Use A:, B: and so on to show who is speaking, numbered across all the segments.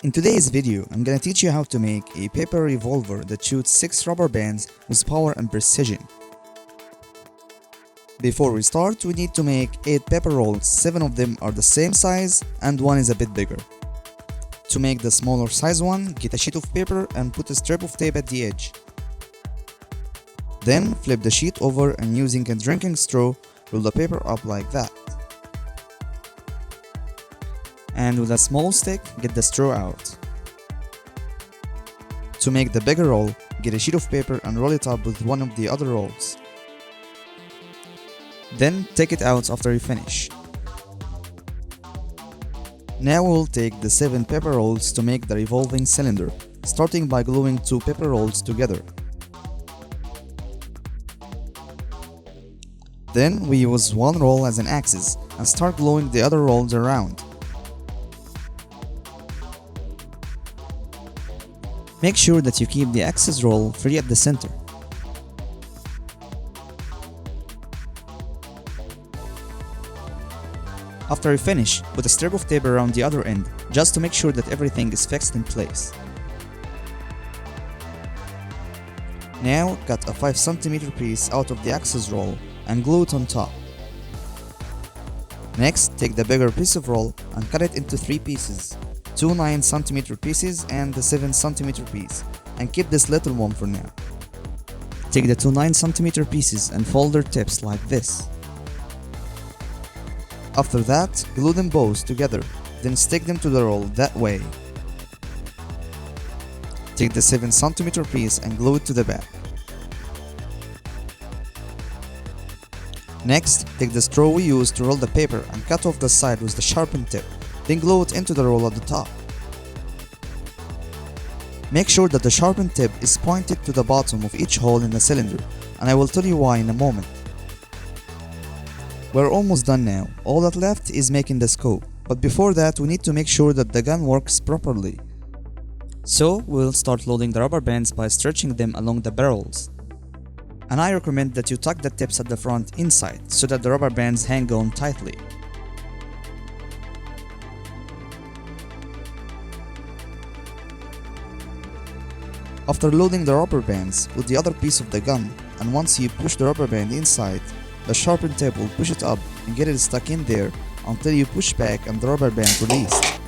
A: In today's video, I'm gonna teach you how to make a paper revolver that shoots 6 rubber bands with power and precision. Before we start, we need to make 8 paper rolls. 7 of them are the same size and one is a bit bigger. To make the smaller size one, get a sheet of paper and put a strip of tape at the edge. Then flip the sheet over and using a drinking straw, roll the paper up like that. And with a small stick, get the straw out. To make the bigger roll, get a sheet of paper and roll it up with one of the other rolls. Then take it out after you finish. Now we'll take the 7 paper rolls to make the revolving cylinder, starting by gluing 2 paper rolls together. Then we use one roll as an axis and start gluing the other rolls around. Make sure that you keep the axis roll free at the center. After you finish, put a strip of tape around the other end, just to make sure that everything is fixed in place. Now cut a 5 cm piece out of the axis roll and glue it on top. Next, take the bigger piece of roll and cut it into 3 pieces. 2 9 cm pieces and the 7 cm piece, and keep this little one for now. Take the 2 9 cm pieces and fold their tips like this. After that, glue them both together, then stick them to the roll that way. Take the 7 cm piece and glue it to the back. Next, take the straw we used to roll the paper and cut off the side with the sharpened tip. Then glue it into the roll at the top. Make sure that the sharpened tip is pointed to the bottom of each hole in the cylinder, and I will tell you why in a moment. We're almost done now. All that left is making the scope, but before that we need to make sure that the gun works properly. So we'll start loading the rubber bands by stretching them along the barrels. And I recommend that you tuck the tips at the front inside so that the rubber bands hang on tightly. After loading the rubber bands, put the other piece of the gun, and once you push the rubber band inside, the sharpened tip will push it up and get it stuck in there until you push back and the rubber band released.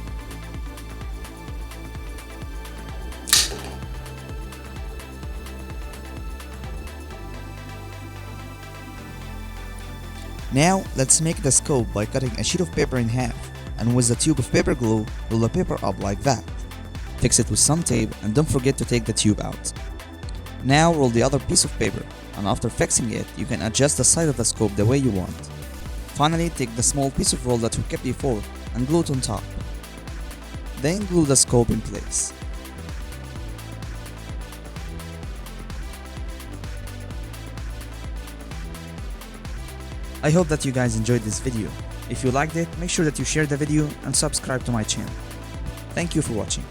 A: Now let's make the scope by cutting a sheet of paper in half, and with a tube of paper glue, roll the paper up like that. Fix it with some tape and don't forget to take the tube out. Now roll the other piece of paper, and after fixing it, you can adjust the side of the scope the way you want. Finally, take the small piece of roll that we kept before and glue it on top. Then glue the scope in place. I hope that you guys enjoyed this video. If you liked it, make sure that you share the video and subscribe to my channel. Thank you for watching.